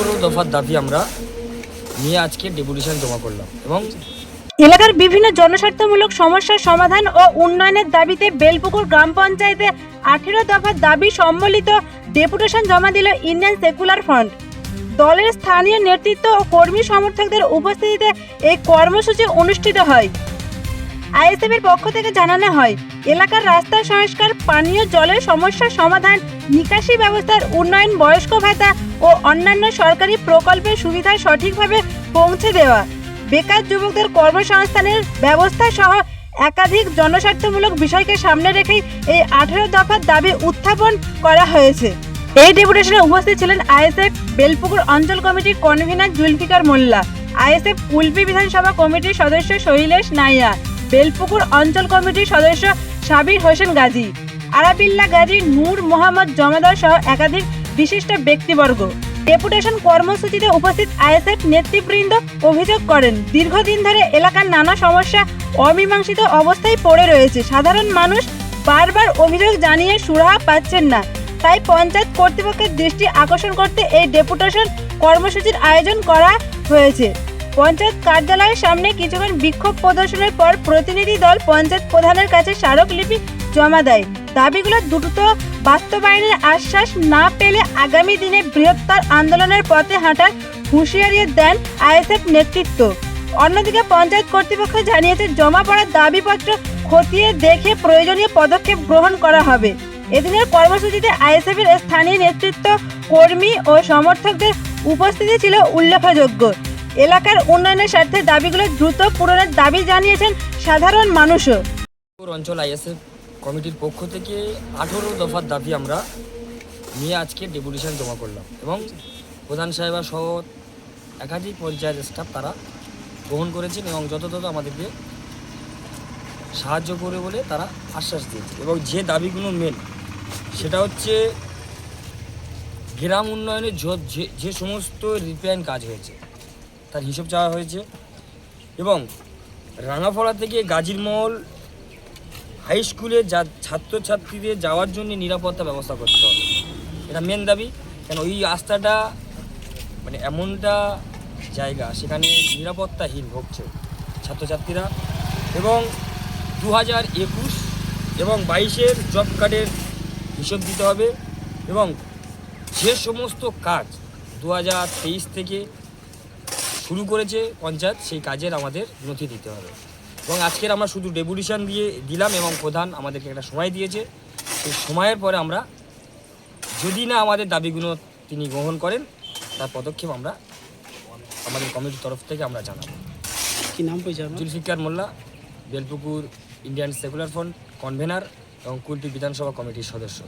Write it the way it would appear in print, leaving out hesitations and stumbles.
18 দফার দাবি আমরা নিয়ে আজকে ডেপুটেশন জমা করলাম এবং এলাকার বিভিন্ন জনস্বার্থমূলক সমস্যার সমাধান ও উন্নয়নের দাবিতে বেলপুকুর গ্রাম পঞ্চায়েতে 18 দফার দাবি সম্বলিত ডেপুটেশন জমা দিল ইন্ডিয়ান সেকুলার ফ্রন্ট। দলের স্থানীয় নেতৃত্ব ও কর্মী সমর্থকদের উপস্থিতিতে এই কর্মসূচি অনুষ্ঠিত হয়। আইএসএফ এর পক্ষ থেকে জানানো হয়, এলাকার রাস্তা সংস্কার, পানীয় জলের সমস্যার সমাধান, নিকাশি ব্যবস্থার উন্নয়ন, বয়স্ক ভাতা ও অন্যান্য সরকারি প্রকল্পের সুবিধা সঠিকভাবে পৌঁছে দেওয়া, বেকার যুবকদের কর্মসংস্থানের ব্যবস্থা সহ একাধিক জনস্বার্থমূলক বিষয়কে সামনে রেখেই এই 18 দফার দাবি উত্থাপন করা হয়েছে। এই ডেপুটেশনে উপস্থিত ছিলেন আইএসএফ বেলপুকুর অঞ্চল কমিটির কনভিনার জুলফিকার মোল্লা, আইএসএফ কুলপি বিধানসভা কমিটির সদস্য শৈলেশ নাইয়া, বেলপুকুর অঞ্চল কমিটির সদস্য সাবির হোসেন গাজী, আরাবিল্লা গাজী, নূর মোহাম্মদ জমাদার সহ একাধিক বিশিষ্ট ব্যক্তিবর্গ। ডেপুটেশন কর্মসূচিতে উপস্থিত আইএসএফ নেতৃবৃন্দ অভিযোগ করেন, দীর্ঘদিন ধরে এলাকার নানা সমস্যা অমীমাংসিত অবস্থায় পড়ে রয়েছে। সাধারণ মানুষ বারবার অভিযোগ জানিয়ে সুরাহা পাচ্ছেন না। তাই পঞ্চায়েত কর্তৃপক্ষের দৃষ্টি আকর্ষণ করতে এই ডেপুটেশন কর্মসূচির আয়োজন করা হয়েছে। পঞ্চায়েত কার্যালয়ের সামনে কিছুক্ষণ বিক্ষোভ প্রদর্শনের পর প্রতিনিধি দল পঞ্চায়েত প্রধানের কাছে স্মারকলিপি জমা দেয়। দাবিগুলো দ্রুত বাস্তবায়নের আশ্বাস না পেলে আগামী দিনে বৃহত্তর আন্দোলনের পথে হাঁটার হুঁশিয়ারি দেন আইএসএফ নেতৃত্ব। অন্যদিকে পঞ্চায়েত কর্তৃপক্ষ জানিয়েছে, জমা পড়া দাবিপত্র খতিয়ে দেখে প্রয়োজনীয় পদক্ষেপ গ্রহণ করা হবে। এদিনের কর্মসূচিতে আইএসএফ এর স্থানীয় নেতৃত্ব, কর্মী ও সমর্থকদের উপস্থিতি ছিল উল্লেখযোগ্য। এলাকার উন্নয়নের স্বার্থে দাবিগুলো দ্রুত পূরণের দাবি জানিয়েছেন সাধারণ মানুষও। অঞ্চল আইএসএফ কমিটির পক্ষ থেকে 18 দফার দাবি আমরা নিয়ে আজকে ডেপুটেশন জমা করলাম এবং প্রধান সাহেবা সহ একাধিক পঞ্চায়েত স্টাফ তারা গ্রহণ করেছেন এবং যথাযথ আমাদেরকে সাহায্য করে বলে তারা আশ্বাস দিয়েছে। এবং যে দাবিগুলো মেন সেটা হচ্ছে গ্রাম উন্নয়নের যে সমস্ত রিপেয়ারিং কাজ হয়েছে তার হিসাব চাওয়া হয়েছে এবং রাঙাফড়া থেকে গাজীরমহল হাই স্কুলে ছাত্রছাত্রীদের যাওয়ার জন্য নিরাপত্তা ব্যবস্থা করতে হবে। এটা মেন দাবি, কেন ওই রাস্তাটা মানে এমনটা জায়গা সেখানে নিরাপত্তাহীন ভুগছে ছাত্রছাত্রীরা। এবং 2021 এবং 22-এর জব কার্ডের হিসেব দিতে হবে এবং যে সমস্ত কাজ 2023 থেকে শুরু করেছে পঞ্চায়েত সেই কাজের আমাদের নথি দিতে হবে। এবং আজকের আমরা শুধু ডেপুটেশন দিলাম এবং প্রধান আমাদেরকে একটা সময় দিয়েছে। সেই সময়ের পরে আমরা যদি না আমাদের দাবিগুলো তিনি গ্রহণ করেন তার পদক্ষেপ আমরা আমাদের কমিটির তরফ থেকে আমরা জানাবো। কি নাম পরিচয়? Zulfikar Molla, Belpukur Indian Secular Front convener এবং কুলপি বিধানসভা কমিটির সদস্য।